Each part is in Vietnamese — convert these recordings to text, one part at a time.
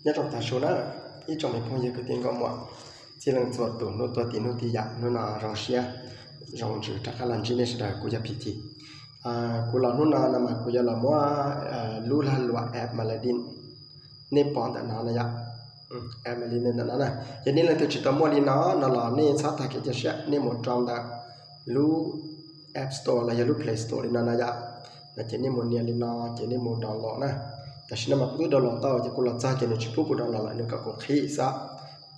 nhất trong ta số đó ít trong mình không giờ cái tiền có mọi chỉ lần chuột tủ nốt tua tiền nốt tiền giặc nó là rong xia rong chữ chắc là chỉ nên là của gia piti củaเรานู่นน่ะมาcủa gia là mua lưu la lụa app mà lại din nên bọn ta nó là app mà lên nên nó nè cho nên là tôi chỉ tao mua đi nó là nên sát thạch cái sẽ nên một trong đó lưu app store là lưu play store đi nó là là chỉ nên một nhà đi nó chỉ nên một download nèแต่ฉันมาพูดดอลลาร์ต่อจะกูหลับใจจะนึกพูดกูดอลลาร์นึกก็ขี้ซะ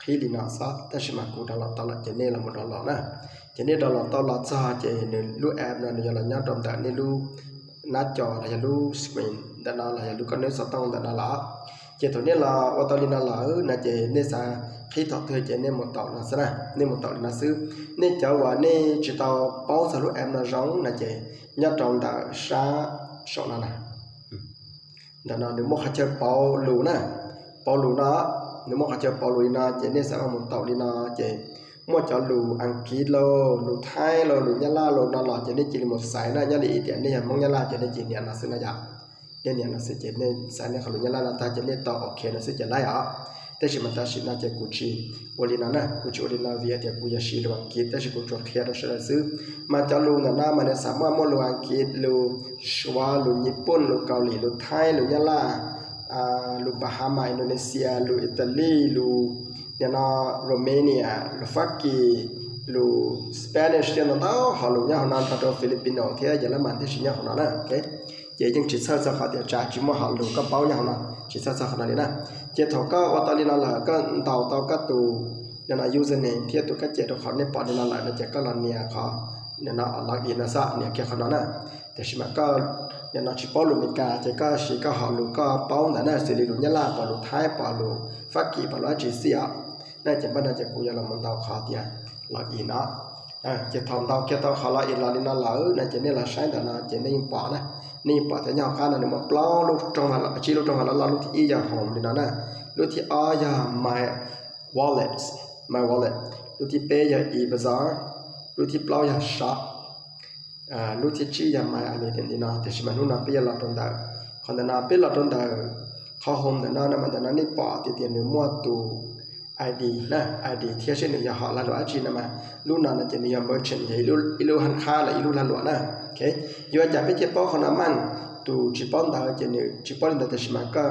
ขี้ลีน่าซะแต่ฉันมากูดอลลาร์ต่อละจะเนี่ยละมันดอลลาร์นะจะเนี่ยดอลลาร์ต่อละซะจะนึกรู้แอปนะนึกละยัดตรงแต่นี่รู้หน้าจอละยัดรู้สกรีนแต่นั่นละยัดรู้ก็นึกสต้องแต่นั่นละจะตัวนี้ละว่าตอนนี้นั่นละนะจะเนี่ยซะขี้ถอดเธอจะเนี่ยหมดต่อนะซะนะเนี่ยหมดต่อนะซื้อเนี่ยจะว่าเนี่ยจะต่อเป้าสรุปแอปนะร้องนะจะยัดตรงแต่ซะสองนั่นนะđó là nếu mà khai chơi bao lù nè bao lù nó nếu mà khai chơi bao lù nó chỉ nên sẽ là một tàu đi nó chỉ mua cho lù ăn ký lù thái lù nhá la lù nó là chỉ nên chỉ một sải nó nhá đi tiền đi mong nhá la chỉ nên chỉ nhận là xưa nó giảm nên nhận là sẽ chỉ nên sải này lù nhá la là ta chỉ nên tàu ok nó sẽ chỉ lại ạแต่ฉันมันตัดสินใจกูชีวันนี้นะกูชีวันนี้นะวิทยากูจะชีลูอังกฤษแต่ฉันกูจดเขียนเราจะซื้อมาจะลูนะมันเนี่ยสามารถมั่วลูอังกฤษลูชวาลูญี่ปุ่นลูเกาหลีลูไทยลูยะลาลูบาฮามาอินโดนีเซียลูอิตาลีลูเนี่ยนะโรมาเนียลูฟักกีลูสเปนิชเนี่ยนะเขาฮาลูเนี่ยเขานั่นตัดตัวฟิลิปปินส์ที่เยอรมันที่ชิญะเขานั่นนะโอเคเจ๊ยังจิตเสื่อมขาดเดียจ่าจิมว่าฮาลูก็เป้าเนี่ยเขานั่นจิตเสื่อมขาดเลยนะเจ๊ถกก็ว่าตอนนี้นั่นแหละก็เต่าก็ตูเนี่ยนะ username ที่ตัวก็เจ๊ตัวเขาเนี่ยปอดเนี่ยนั่นแหละนะเจ๊ก็เราเนี่ยเขาเนี่ยนะล็อกอินนะซะเนี่ยแค่เขานั่นนะแต่ชิมาก็เนี่ยนะชิปอลูมิกาเจ๊ก็ชิก็ฮาลูก็เป้าแต่นั่นสิริลุเนี่ยละปอลูไทยปอลูฟักกี้ปอลูจีเซียนั่นเจ๊บ้านนั่นเจ๊กูยังเรามันเต่าขาดเดียล็อกอินนะเจ๊ทำเต่าแค่เต่าเขาล็อกอินเราเนี่ยนั่นแหละนั่นเจ๊เนี่ยเราใช้แต่นั่นเจ๊เนี่ยปอนะนี่ปอแต่ยาวข้านั่นเนี่ยมันเปล่าลูกตรงนั้นชีลูกตรงนั้นเราลูกที่อียาหอมดีนั่นนะลูกที่อายา my wallet ลูกที่เปย์ยาอีบาซาร์ลูกที่เปล่ายาช็อปลูกที่ชี้ยา my อะไรเด่นดีนะแต่ชิมันนู่นน่ะเปย์เราตรงนั้นคนนั้นเปย์เราตรงนั้นเขาหอมแต่นั่นมันแต่นั่นนี่ปอที่เตียนหนึ่งมั่วตูID นะ ID เทียบเช่นอย่างหอละหลวงจีนนะมาลูกนั้นจะมีอย่าง merchant อย่างอีลูหันค่าละอีลูละหลวงนะโอเคย้อนจากไปเทียบป้อคนนั้นมันตูจีป้อนดาวจะเนี่ยจีป้อนแต่ชิมาก็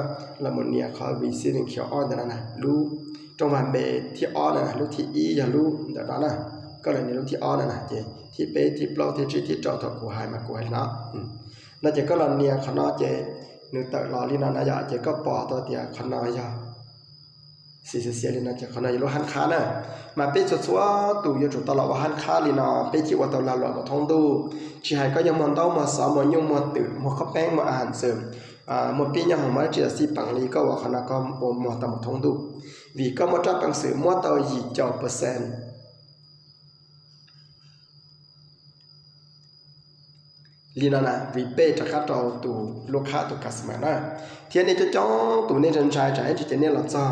ละมันเนี่ยเขาวิสิตเขียวอ่อนแต่นั่นนะลูกตรงวันเบที่อ่อนนะลูกที่อีอย่าลูกแต่นั่นนะก็เลยเนี่ยลูกที่อ่อนนะเจที่เบที่เปล่าที่จีที่จอดถักกูหายมากูหายนะนั่นจะก็ละเนี่ยขนาดเจนึกแต่รอลีนานะยาเจก็ปอตัวเดียขนาดยาสิเสียลีนาจะขนาดยูหันคานะมาเป็นสุดว่าตู่ยูจุดตลอดว่าหันคาลีนาเป็นที่ว่าตลอดมาท่องดูชีหายก็ยังมันต้องมาสอนมันยุ่งมันตื่นมันข้าวแป้งมาอาหารเสริมมันเป็นอย่างของมันจะสิปังลีก็ว่าขนาดก็มันตามท่องดูวีก็มาจับปังสื่อมันต่อยี่จอเปอร์เซ็นต์ลีนานะวิเป้จะคัดเอาตัวลูกค้าตัวคัสมานะเทียนนี้จะจ้องตัวนี้จะใช้จะเนี่ยเราจ้า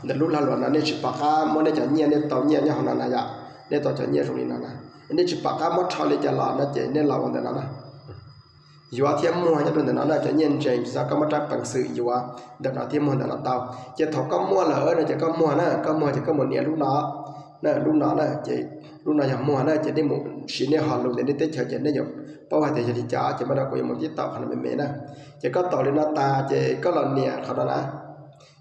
เดี๋ยวลูกหลานนั้นเนี่ยจิปากามันเนี่ยจะเนี่ยเนี่ยต่อเนี่ยเนี่ยของนั้นนะยะเนี่ยต่อจะเนี่ยตรงนี้นะนะเนี่ยจิปากามันชอบเลยจะหลานนะเจเนี่ยเราวันนั้นนะอยู่ว่าเทียมมัวจะเป็นแต่นั้นนะจะเนี่ยเจจะก็มาจับปังสื่ออยู่ว่าเดี๋ยวเราเทียมมัวแต่เราเตาจะถกก็มัวเหรอเนี่ยจะก็มัวนะก็มัวจะก็มัวเนี่ยลูกน้านะลูกน้านะเจลูกน้าอย่างมัวนะจะได้หมุนชิ้นเนี่ยหันลงแต่ได้เตะเฉยจะได้หยบเพราะว่าแต่จะดีจ้าจะมาได้คุยมันที่ต่อขนาดเมนะจะก็ต่อเลยหน้าตาจะก็หล่อเนี่ยเขาแล้วนะ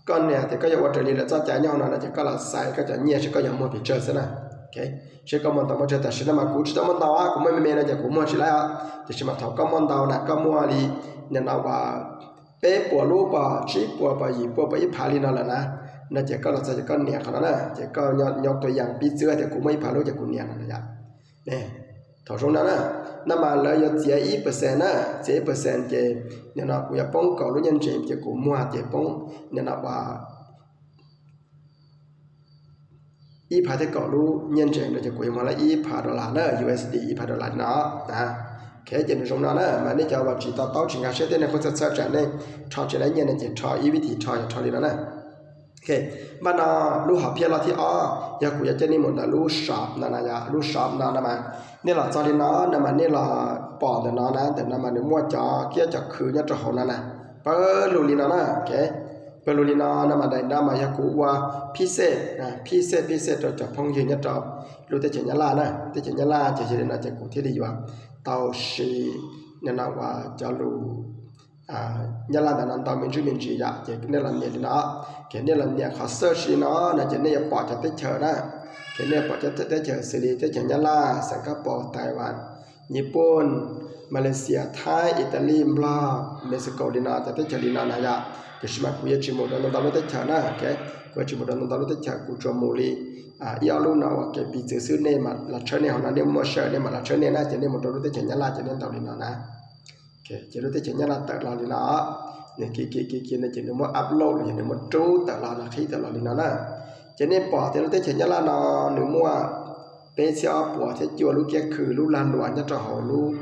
ก็เนี่ยแต่ก็อย่าว่าจะรีแล้วจ้าใจย่อนะจะก็หล่อใส่ก็จะเนี่ยฉันก็ยังมัวผิดเจอซะนะโอเคฉันก็มันต่อมาเจอแต่ฉันมากูจะมันต่ออ่ะกูไม่เมนะจะกูมัวใช่แล้วแต่ฉันมาถอดก็มันต่อนะก็มัวลีเนี่ยเราว่าเป๊ะปัวรูปชี้ปัวปยีปัวปยีพาลีนั่นแหละนะน่าจะก็เราจะก็เนี่ยเขาแล้วนะจะก็ยกตัวอย่างปีเสือแต่กูไม่พาลูกจะกูเนี่ยนั่นแหละเนี่ยถอดตรงนั้นนะนั่นมาเลยจะเสีย1%นะเสีย1%เจเนี่ยนะกูอยากป้องกันรู้ยันเจจะกูมัวเจป้องเนี่ยนะว่าพาที่ก่อรู้ยันเจเราจะกูยังมาละพาดอลลาร์นะ USD พาดอลลาร์นะแค่เจนตรงนั้นนะมันนี่จะว่าจีต่อชิงอาเซียนในคนจะเจอเนี่ยชอบจะได้ยันเนี่ยชอบวิธีชอบเลยนะโอเคบ้านรู้หาเพียรที่อยากกูอยากจะนี่หมดนะรู้ชอบนั่นนะยารู้ชอบนั่นนะมานี่เราจอดีนะนั่นมันนี่เราปอดนะแต่นั่นมันมั่วจอเกี่ยจะคือเนี่ยจะหอนั่นนะเปิดรู้ลีนะโอเค bờ lô lina nằm ở đây nằm ở nhà cũ qua pc cho phong dương nhất cho lúc tới chuyện nhà la nè tới chuyện nhà la chỉ là chuyện cụ thể đi vào tàu xì nên là qua cho lù nhà la đàn tàu mình chỉ dạ chỉ nên là nhiệt nó cái nên là nhiệt họ search nó là chỉ nên bỏ cho tới chờ nè cái nên bỏ cho tới chờ xử lý tới chuyện nhà la Singapore Đài Loan Nhật Bản Malaysia Thái Italy bla Mexico đi nào tới chờ đi nào này dạ cái gì mà bây giờ chỉ một đợt nó tới chờ nè cái cái chỉ một đợt nó tới chờ của chùa Mô Li yêu luôn nào cái bị chữ xứ này mà là chơi này họ nói đem mua sợi này mà là chơi này na cho nên một đôi tới chơi nhà la cho nên tàu đi nào na cái chỉ đôi tới chơi nhà la tự lo đi nào này kia này chỉ nên mua upload chỉ nên mua trú tự lo là khi tự lo đi nào na cho nên bỏ thì đôi tới chơi nhà la nó nếu mua bây giờ bỏ thì chùa lúc kia khử lúc lan loạn cho họ lúc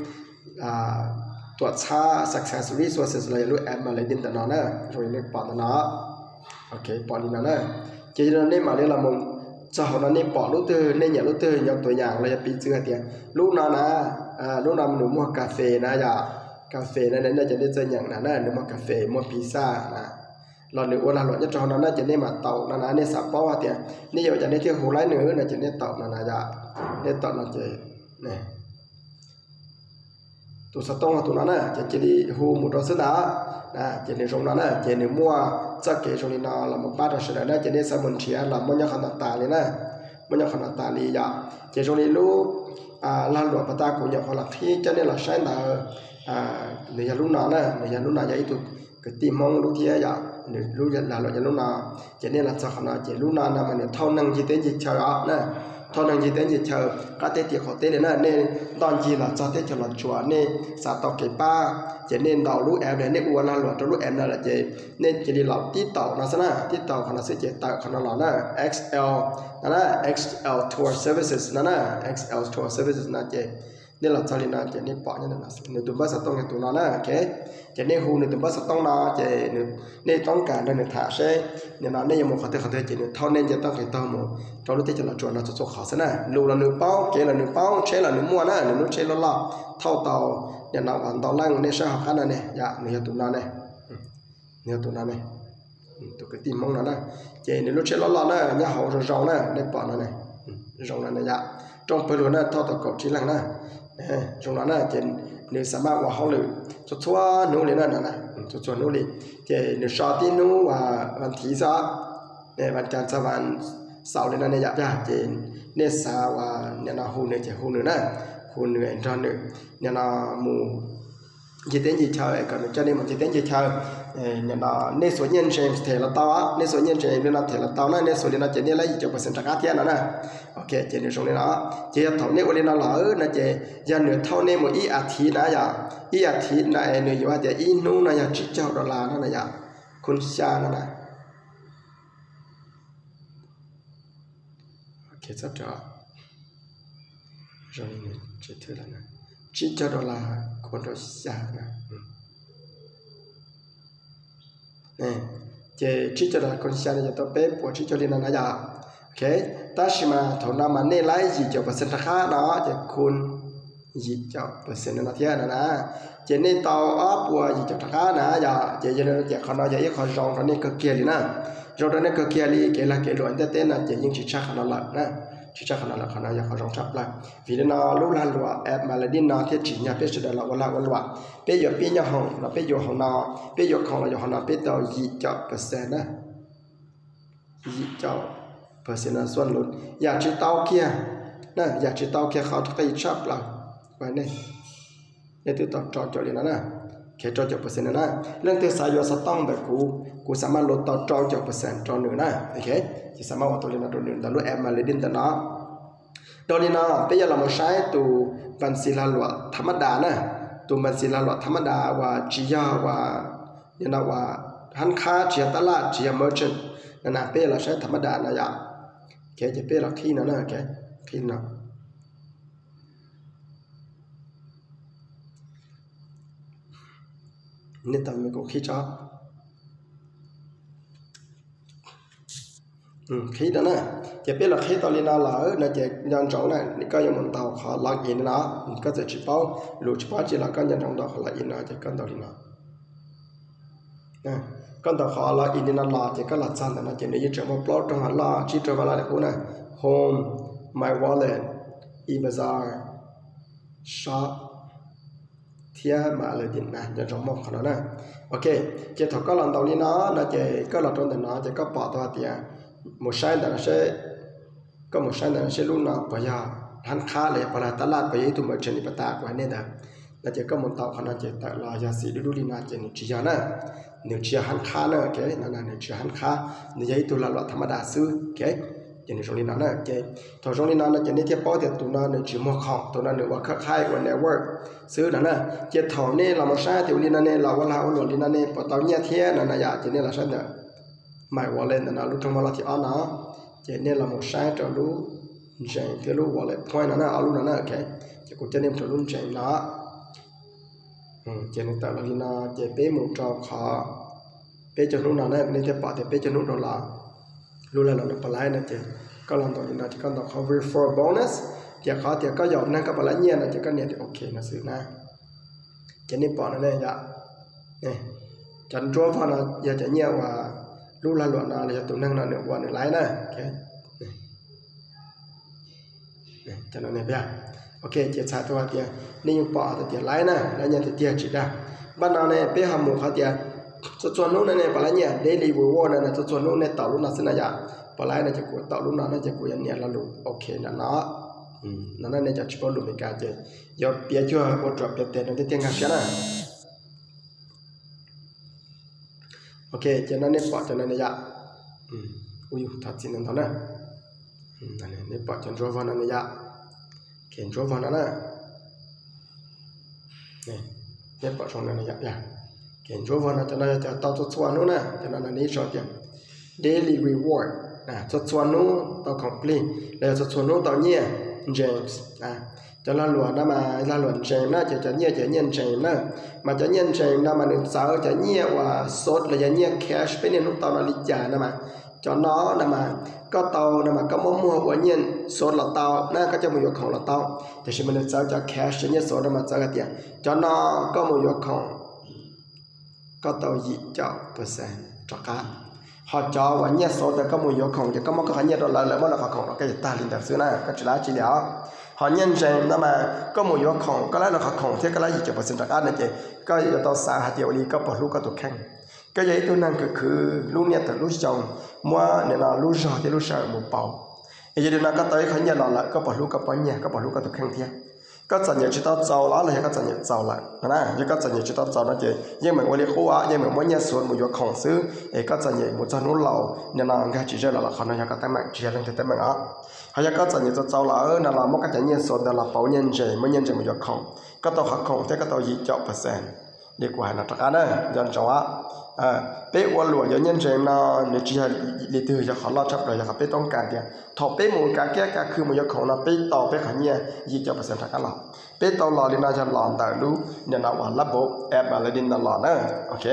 ตรวจช้า success resources เลยรู้แอปมาเลยดินแต่นอนนะrồiเลยปอดนะโอเคปอดดินนะจีนนี่มาเลยละมึงจะหานี่ปอดรู้ตัวนี่อย่ารู้ตัวยกตัวอย่างเลยจะปีเจือเตียรู้นอนนะรู้นอนหนูมัวกาแฟนะอย่ากาแฟนั่นน่าจะได้เจออย่างนั้นนะหนูมัวกาแฟมัวพิซซ่านะเราหนูว่าเราหลวงจะจอนั้นน่าจะได้มาเต่านะนะเนี่ยสับป้อว่าเตียนี่อย่าจะได้เที่ยวหูไร้เหนือน่าจะได้เต่านะนะอย่าได้เต่าน่าจะเนี่ยตัวสตองตัวนั้นน่ะจะได้หูมุดรสดาจะได้ตรงนั้นน่ะจะได้มัวจะเกี่ยวตรงนี้นะเรามาป้าเราเสด็จนะจะได้สมุนเชียเราไม่ยังขนาดตาเลยนะไม่ยังขนาดตาเลยอย่าจะตรงนี้รู้ลานหลวงปตากุญยาพลักที่จะได้เราใช้แต่เนี่ยรู้นานนะเนี่ยรู้นานอย่างตัวก็ตีมองรู้ที่อย่าเนี่ยรู้ยันเราจะรู้นานจะได้เราจะขนาดจะรู้นานนะมันเนี่ยเท่านั้นที่เต็มจิตเชื่อนะทอนยังจีเต้นจีเชอก็เตะตีเขาเตะเลยนะเนี่ยตอนจีเราจะเตะจะหลับชัวเนี่ยสาตอกเก็บป้าจะเนี่ยดาวรู้แอมเนี่ยอ้วนละหลวงจะรู้แอมนั่นแหละเจเนี่ยจะได้หลับที่เต่านะสินะที่เต่าขนาดเสียเจเต่าขนาดหล่อนะ XL นั่นนะ XL Tour Services นั่นนะ XL Tour Services นะเจเนี่ยเราจะเรียนนะเจเนี่ยปอเนี่ยนะเนี่ยตัวบ้านสตองเนี่ยตัวนั้นนะโอเคจะเนี่ยหูเนี่ยตัวบ้านสตองนะเจเนี่ยต้องการเนี่ยถ่ายใช่เนี่ยนะเนี่ยยังมองเขาเตะเจเนี่ยเท่าเนี่ยจะต้องเห็นตัวมั้งเรารู้ที่จะเราจวนเราจะส่งเขาซะนะรูเราหนึ่งเป้าเจเราหนึ่งเป้าใช้เราหนึ่งม้วนนะหนึ่งนู้นใช้เราหล่อเท่าเตาเนี่ยนะวันเตาล่างเนี่ยใช้หักกันนะเนี่ยอย่าเนี่ยตัวนั้นเนี่ยตัวนั้นเนี่ยตัวcái tìm mong nó nè chị nếu lúc chơi lo nè nhà hậu rồi rau nè đây bỏ nó này rau này dạ trong bờ lúa nè thao tàu cột chỉ lăng nè trong đó nè chị nếu sắm bao hoa hậu lử cho xóa nấu lên nè cho xóa nấu lên chị nếu xóa tin nấu vàวันที่ซะเนี่ยวันจันทร์สวรรค์เสาร์เลยนะเนี่ยdạ chịเนี่ยสาวว่าเนี่ยนะหูเนี่ยchịหูnữa nèหูnữa anh cho nữaเนี่ยนะmù chỉ tên gì chơi còn cho nên một chỉ tên gì chơi nhận đó nên số nhân trên thể là tao á nên số nhân trên nên là thể là tao này nên số nên là chỉ nên lấy cho phần trăm cá thiên đó nè ok chỉ nên số nên đó chỉ thầu nên nên là lỡ là chỉ giờ nửa thâu nên một ít thí đã giờ ít thí này nửa giờ chỉ ít nú này giờ chỉ cho đô la nó này giờ kun xa nó này ok rất rõ rồi chỉ thứ là này chỉ cho đô la con đó xa nè nè chỉ cho đô la con xa này cho bé của chỉ cho lên là giờ ok ta chỉ mà thầu nào mà nên lấy gì cho phần trăm khác đó thì kun gì cho phần trăm nó thế này nè chỉ nên tàu áp của gì cho khác nè giờ chỉ cho nên chỉ còn nói chỉ còn rong đó nên cực kia đi nè rong đó nên cực kia đi cái là cái loại tên là chỉ những chỉ chắc nó là nè chỉ chắc là khả năng giờ rong chắp lại vì nó lúc lan lụa app mà là đi nó thiết chỉ nhà biết làวันละbây giờ bây giờ hồng là bây giờ hồng nó bây giờ không là giờ hồng nó bây giờ gì cho percent nè gì cho percent là xuân luôn giờ chỉ tao kia nè giờ chỉ tao kiaเขาthấy chắp lại vậy này để từ tao cho liền nè khi cho percent nè lần thứ sai giờ sẽ tăngแบบกูสามารถลดต่อcho percent cho nữa nè ok chỉสามารถว่าตัวเรียนตัวหนึ่งแต่รู้แอปมาเลยดินแต่เนาะตัวนี้เนาะbây giờ là một saiตัวบัญชีละหลวดธรรมดานะตัวบัญชีละหลวดธรรมดาว่าจียาว่าเนี่ยนะว่าหันค้าจียตลาดจีย merchant นั่นนะbây giờ là saiธรรมดานะอย่าแค่จะbây giờ là khiนะนะแค่khiนะนี่ตามมันก็ขี้ชอบkhi đó nè chỉ biết là khi tao lên nào lỡ là chỉ nhân trọng này có những món tàu họ log in nó có thể chỉ bao lụt chỉ bao chỉ là có nhân trọng đó họ log in nó chỉ cần tao lên nào nè con tàu khó là in nó là chỉ có là chăn là chỉ để chọn một plot trong hắn là chỉ chọn là cái này home my wallet e-bazaar shop thia mà lời điện này cho trong một khoản đó ok chỉ thọ có lần đầu đi nó chỉ có là trong nó chỉ có bỏ toa tiền một sai là nó sẽ có một sai là nó sẽ luôn nào bây giờ hắn khá lệ và là tát lát bây giờ tụi mình trên đi bắt ta của anh nên là chỉ có một tàu khoản chỉ tại là giá sĩ đu đi na chỉ chỉ giờ nè nếu chỉ hắn khá nữa cái là nếu chỉ hắn khá nếu vậy tụi là loại thâm đa sư cái chỉ nếu trong đi nó nè cái thọ trong đi nó là chỉ nên tiếp bỏ thì tụi nó nếu chỉ một học tụi nó nếuว่าkhai của network sư đó nè chỉ thọ nên là một sai thì đi nó nên làว่าเราหลุดđi nó nên bỏ tàu nhẹ thế là này chỉ nên là sai nữa mày wallet là nó lúc trong wallet thì ở nó chỉ nên là một sai cho lúc chạy cái lúc wallet point nó ở lúc nó nè cái chỉ cũng cho nên cho lúc chạy nó chỉ nên tạo ra đi nó chỉ bé một trò khó bé cho lúc nào nên tiếp bỏ thì bé cho lúc đó là lúc là nó phải lấy nè chỉ có làm tàu đi nó chỉ có tàu khó refer bonus chỉ khó thì có dọn nên có phải lấy nhiều là chỉ có nhiều thì ok là sự na chỉ nên bỏ nó đây dạ này chẳng cho vào là giờ chỉ nhiều và lúc là luận là tụi năng là được qua được lái nè okay cho nó này bây ok chỉ sai thôi thì nên bỏ thì lái nè lái nhà thì tiền chỉ ra ban đầu này bé hàm một khá tiền cho chuẩn lúc này bỏ lái nhà daily reward này cho chuẩn lúc này tạo lúc nào xin là dạ bỏ lái này chỉ của tạo lúc nào này chỉ của nhà là luôn ok là nó này chỉ có luôn mình cả chứ giờ bây giờ một trò bây tiền nó thì tiền khác nè ok cho nên bỏ cho nên dạ ui thật xin nó nè này bỏ cho nó vào nó dạ kiện cho vào nó nè này bỏ trong này dạ kiện cho vào nó cho nó cho tao cho xóa nó nè cho nó là ní cho tiền daily reward cho xóa nó tao complete để cho xóa nó tao nhẹ James cho nó luồn đó mà ra luồn James nó cho nhẹ James nó mà cho nhẹ James nó mà được sáu cho nhẹ và sốt là cho nhẹ cash bên này lúc tao nó lịch trả nó mà cho nó là mà có tàu là mà có món mua của nhân số là tàu nó có cho một khẩu là tàu thì sẽ mình được giao cho cash cho nhất số đó mà giao cái tiền cho nó có một khẩu có tàu gì cho percent cho cả họ cho và nhất số thì có một khẩu thì có một cái nhất đó là mỗi là khẩu nó cái ta liên đặc xứ này cái chỉ là họ nhân rằng nó mà có một khẩu có lẽ là khẩu thế cái là gì cho percent cho cả này chị có gì tàu xa hạt tiêu đi có bỏ lúc có tụ khăn cái giấy tôi năng cứ lúc nhẹ từ lúc chồng mua nên là lúc gió thì lúc sợ một bầu bây giờ nó có tới khởi nhà là có bỏ lúc có bỏ nhà có bỏ lúc có thực khăn thiên có sản nghiệp chỉ tao giàu đó là có sản nghiệp giàu lại nè chứ có sản nghiệp chỉ tao giàu nó chỉ nhưng mà ngoài đi khu á nhưng mà mỗi nhà xuống một chỗ khổng xứ để có sản nghiệp một trăm nút lầu nên là cái chỉ là họ nói có tay mạng chỉ là tay mạng á họ có sản nghiệp giàu là là một cái sản nghiệp xuống là bảo nhân trẻ mỗi nhân trẻ một chỗ khổng có tàu học khổng thế có tàu gì chọn percent đi qua là chắc ăn đấy dân châu á bé quan luận cho nhân trẻ nó nếu chỉ là lý từ cho họ lo chấp rồi cho béต้องการtiền thọ bé một cái cáiคือmột cái khổng là bé tàu bé khởi nhẹ gì cho percent chắc ăn lắm bé tàu lò đi nào cho lò tại lúc nên là hoàn lắp bộ app mà lấy đi nào lò nữa ok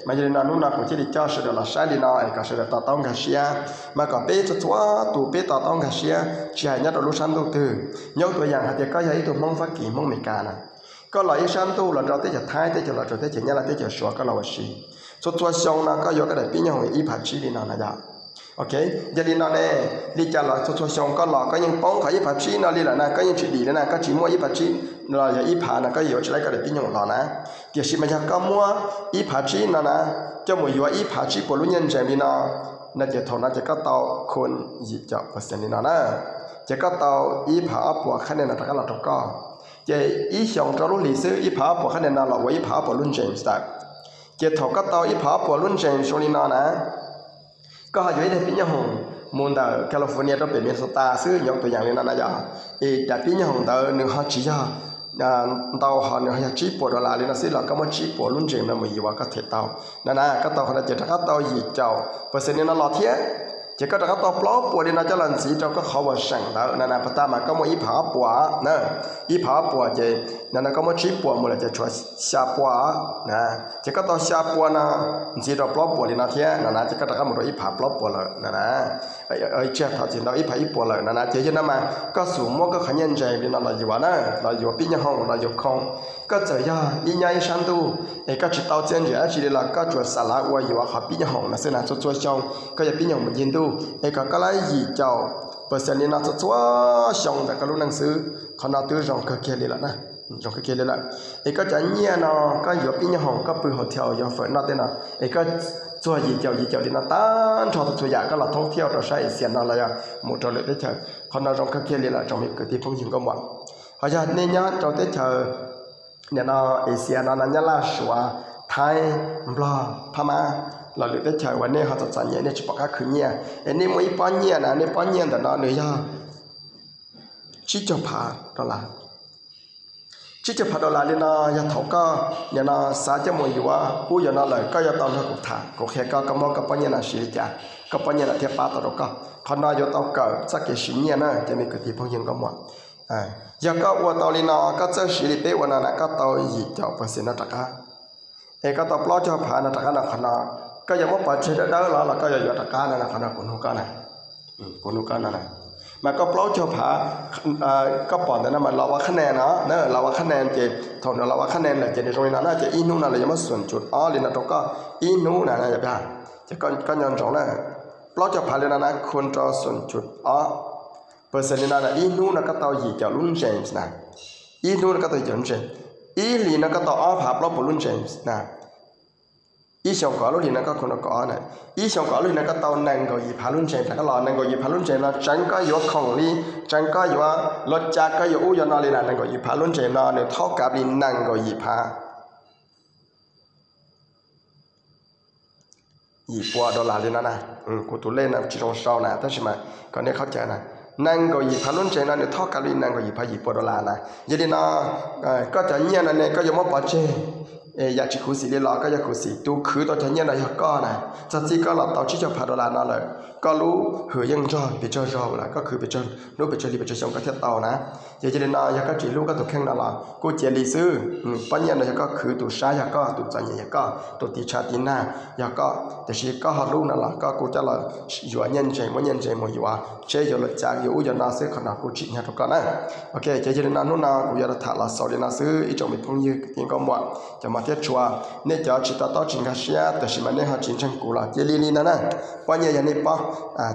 mà giờ nào lúc nào cũng chỉ đi cho sự là sai đi nào có sự là tàu tông cái xe mà còn bé cho chúa tụ bé tàu tông cái xe chỉ hay nhất là lúc sáng đầu tư nhớตัวอย่างthì có giấy tụ mong phát kỳ mong mỹ cả này có loại sáng tu là cho tới giờ thái tới giờ là cho tới giờ nhá là tới giờ xóa cái là gì số tua xong nó có vô cái đại biến nhau ý phạt chi đi nào này đó ok giờ đi nào đây đi trả lại số tua xong có lọ có những bóng khởi ý phạt chi nó đi là này có những chuyện đi này có chỉ mua ý phạt chi là giờ ý phạt là có vô chỉ lấy cái đại biến nhau lọ nè giờ xin mà có mua ý phạt chi nó nè cho một vô ý phạt chi của lúc nhân trẻ đi nó giờ thằng nóจะcó tàuคนgì cho percent đi nó nèจะcó tàu ý phạt của khách này là tất cả là tất cả giờ ý xong cho lúc lịch sử ý phạt của khách này là với ý phạt của lúc James đó giờ thầu các tàu ý phá của luân trên số đi nó nè có hai giới để biến nhau hồng môn tờ California trong biển Minnesota xứ nhómตัวอย่างlên nó giờ thì đã biến nhau hồng tờ nếu họ chỉ cho tàu họ nếu họ chỉ bộ đô la lên nó xứ là có một chỉ bộ luân trên là 10 ว่าก็เทตาวนั่นน่ะก็ตาวเขาจะcác tàu gì chào percent nó lọt thế chỉ có các tàu plau bùa đi nó cho lần gì cho có khó vào sẵn đó nên là ta mà có một ít phá bùa nè ít phá bùa thì nên là có một chiếc bùa một là chỉ cho xa bùa nè chỉ có tàu xa bùa nè gì đó plau bùa đi nó thế nên là chỉ có một ít phá plau bùa rồi nè ở trên thảo chỉ nó ít phá ít bùa rồi nè chỉ cho nó mà có số mua có khả năng chạy vì nó là gì vậy nè là gì pin nhau không là gì không có giờ ya đi nhai sang tu để có chỉ tàu trên rẻ chỉ là có chuột xả lá qua gì vậy họ pin nhau không là sẽ là cho trong có giờ pin nhau một nhiên tu để có cái gì cháu bây giờ nên nó cho xong tại cái lúc năng sư họ nào tư rong cái kia đi lại nè rong cái kia đi lại để có chẳng nhẹ nó có giờ pin nhau không có bự họ theo giờ phải nó tên nào để có cho gì cháu thì nó tan cho tôi giả cái là thông theo rồi sai xiên nó là một trò lợi tới chờ họ nào rong cái kia đi lại trong những cái phong hình có mọi họ giờ nên nhá trong tới chờเนี่ยเนาะเอเชียเนาะนั่นละชัวไทยบลาพม่าเราเลยได้เจอวันนี้เขาจะจัดเนี่ยเนี่ยจะบอกก็คือเนี่ยอันนี้ไม่ป้อนเนี่ยนะนี่ป้อนเนี่ยแต่เนาะเนี่ยชิจพาดอลลาร์ชิจพาดอลลาร์เนี่ยเนาะยาเขาก็เนี่ยเนาะสาจะมวยอยู่ว่าผู้ยาเนาะเลยก็ยาตอนเรากุถาก็แค่ก็มองก็ป้อนเนี่ยนะสิจ้ะก็ป้อนเนี่ยนะเทียบปาตลอดก็เขาเนาะยาตอนเกิดสักกี่ชิ้นเนี่ยนะจะมีกติพงยังก็หมดgiờ có qua tàu đi nó có chơi xử lý tế qua nó có tàu gì cho phần xin nó trả cá, có tàu plau cho phá nó trả cá là khả năng, có giờ mất bớt chơi đó là có giờ trả cá là khả năng của nó cá này, của nó cá này, mà có plau cho phá có bỏ để nó mà lọa khăn nè nó, nếu lọa khăn nè thì thằng nó lọa khăn nè là chỉ để rồi nó chỉ in nu là mất xuân chuột, liền là trong có in nu là vậy à, chỉ có nhận rõ này, plau cho phá liền là khuôn cho xuân chuột bây giờ nên là inu nó có tàu gì cho luôn James nè, inu nó có tàu chuẩn James, ili nó có tàu áp hạp lo luôn James nè, ý xong có lúc thì nó có con nó có này, ý xong có lúc nó có tàu nàng gọi gì phá luôn James là cái lò nàng gọi gì phá luôn James là tránh có yếu không đi, tránh có yếu lót cha có yếu u nó đi là nàng gọi gì phá luôn James nó nếu tháo cả đi nàng gọi gì phá, gì qua đô la lên nè, của tụi lên là chỉ trong sau nè, tất nhiên mà còn nếu khó chạy nè. năng gọi gì phá luôn chơi nó để thoát cả linh năng gọi gì phá gì đô la này vậy nó có trả nhiên này có giống mất chơi giờ chỉ khử sĩ đi lọ có giờ khử sĩ tu khử tao trả nhiên là có này thật sự có là tao chỉ cho phá đô la nó là có lú hử dân cho bị cho là có khử bị cho lúc bị cho đi bị cho xong có thiết tàu nè vậy cho nên nó giờ có chỉ lúc có tụ khen là cô chỉ lý sư bao nhiêu là có khử tụ sai giờ có tụ trả nhiên có tụ tì cha tì na giờ cóแต่ชีก็หาลูกนั่นแหละก็กูจะละอยู่อันยันใจมันยันใจมันอยู่ว่าเชื่ออยู่ละจากอยู่ยันน่าซื้อขนาดกูจิเนี่ยทุกคนนะโอเคเจริญนั่นนู่นน่ะกูอยากจะถ่ายละสอนน่าซื้ออีจงมีพงยืดยังก็หมดจะมาเทียบชัวเนี่ยจะจิตต่อจิงกาเชียแต่ชิมันเนี่ยหาจิงจังกูละเจริญนั่นนะว่าเนี่ยยันนี่ป้า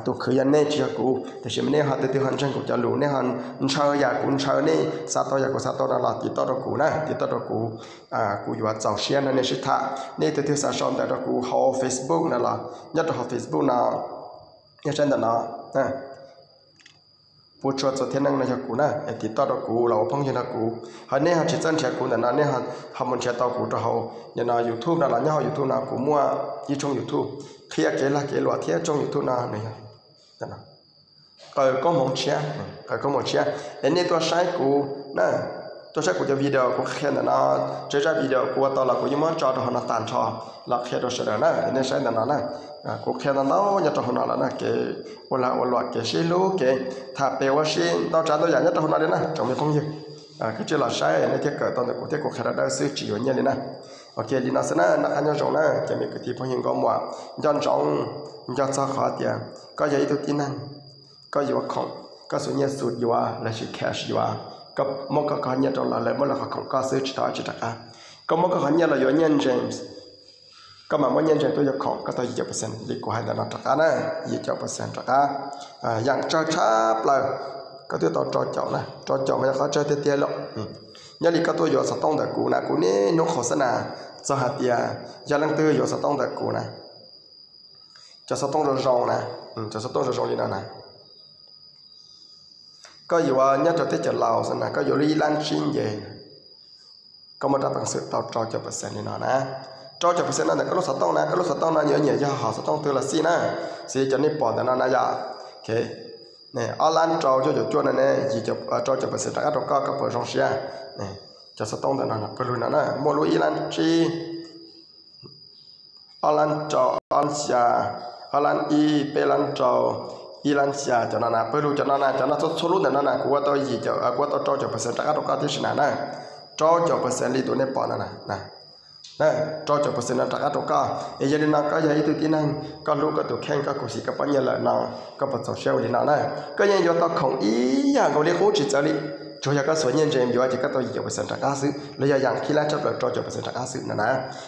ตัวคือยันเนี่ยเชื่อกูแต่ชิมันเนี่ยหาตัวหันจังกูจะรู้เนี่ยหันเชื่ออยากกูเชื่อเนี่ยซาโตอยากกูซาโตนั่นละติดต่อกูนะติดต่อกูกูอยู่ว่าเจ้าเชียนั่นเนี่ยชิดท่าเนี่ยตัวสาวชอนแต่กูเขา Facebookนั่นละnhất là Facebook nào nhất trên đó nè phụ trợ cho thiên năng này cho cụ nè thì tao đó cụ là phong như là cụ hồi nay họ chỉ chân trẻ cụ là nên họ muốn trẻ tao cụ cho họ như là YouTube là nhau YouTube nào cụ mua đi trong YouTube khi cái loại thiết trong YouTube nào này nè có một chia nên tôi sai cụ nè tôi sẽ có cái video của khen là nó chơi ra video của tao là của những món trò đó nó tàn trò là khen rồi sẽ đó nên sẽ là nó này của khen là nó nhất trong nó là nó cái loại cái xí lú cái tháp bèo quá xí tao trả tôi giải nhất trong nó đấy nè trong cái công việc cái chuyện là sai nên thiết cỡ tao được của thiết của khen là sư chỉ ở nhà đấy nè ok thì nó sẽ nó ăn nhau trong nè cái mình cái thì phong hiện có một dân trong dân sao khó tiền có giấy tôi tin năng có gì không có số nhà sụt gì là chỉ cash gì có một cái khoản nhận là lại một là không có sự chỉ chỉ trả có một cái khoản nhận là do nhân James có mà mỗi nhân James tôi không có tôi 20% thì của hai là nó trả nè 20% trả dạng cho chắp là có tôi cho chọn này cho chọn mà có chơi tiền lắm nhớ đi có tôi do sát tông tại cụ này cụ này nó khó sana cho hạt tiền giờ lần tư do sát tông tại cụ này cho sát tông rồi rong này cho sát tông rồi rong đi nào này có dù nhất là tới chợ Lào xem nào có dù đi lan xin về có một đáp bằng sự tao cho % này nó nè cho % này có lúc sát tông này có lúc sát tông này nhớ nhớ cho họ sát tông từ là xin nè xin cho nên bỏ nó là giờ ok nè ở lan cho chuột này nè gì cho % đã có các bộ trong xe nè cho sát tông này là phải luôn nè mua lúa lan chi ở lan cho ăn xà họ lan y pe lan trâu y lan xia cho nó nè bây giờ cho nó số lúc này nó nè của tôi gì của tôi cho phần trăm các cái thế này nè cho phần trăm li tụi này bỏ nè cho phần trăm các cái giờ này có giờ tụi tin năng có lúc có tụi khen có cuộc gì có bao nhiêu là nó có phần social thì nó nè cái gì cho tao không ý à gọi là hỗ trợ đi cho các số nhân trên giờ chỉ các tôi nhiều phần trăm các sự bây giờ dạng khi lại chấp được cho phần trăm các sự nè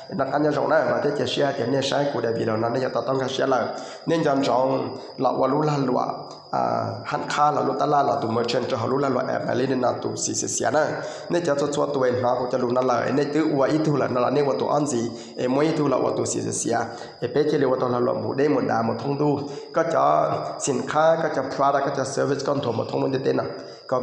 đặc anh trong này và thế share thì nên share của đại biểu nó nên taoต้องการ share là nên dần trong làว่ารู้ละหลัวหันค่าlàรู้ตลาดlà tụi merchant cho họรู้ละหลัวแอบมาเล่นนั่นtụiสีเสียนะnênจะตัวตัวเองเขาจะรู้นั่นเลยnênตัวว่าอีตัวละนั่นละเนี่ยว่าตัวอันสีไม่อีตัวละว่าตัวสีเสียเป๊ะที่เรียกว่าตัวละหลัวหมดได้หมดดาหมดทั้งดูก็จะสินค้าก็จะ product ก็จะ service ก็ถูกหมดทั้งหมดเต้นน่ะ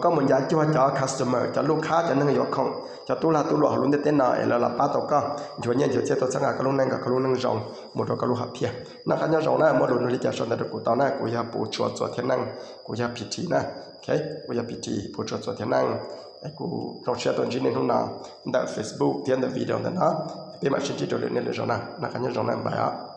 ก็เหมือนยาที่ว่าจะ customer จะลูกค้าจะนั่งยกของจะตัวละตัวหลัวลุ้นเต้นน่ะแล้วละป้าตัวก็ชวนเนี่ยเจ้าตัวสังกัดก็ลุ้นนั่งกับก็ลุ้นนั่งรองหมดก็ลุ้นหับเพียนักการรองน่ะหมดลุ้นเลยจะชวนแต่กูตอนน่ะกูอยากปูชัวตัวเที่ยงนั่งกูอยากพิธีนะโอเคกูอยากพิธีปูชัวตัวเที่ยงนั่งไอ้กูลองแชร์ตัวจริงในทุ่งนาใน Facebook เที่ยงในวิดีโอนั้นนะเป็นมาชิ้นที่ตัวเลือกเนี่ยเลยจงนะนักการรองนั่งไปอ่ะ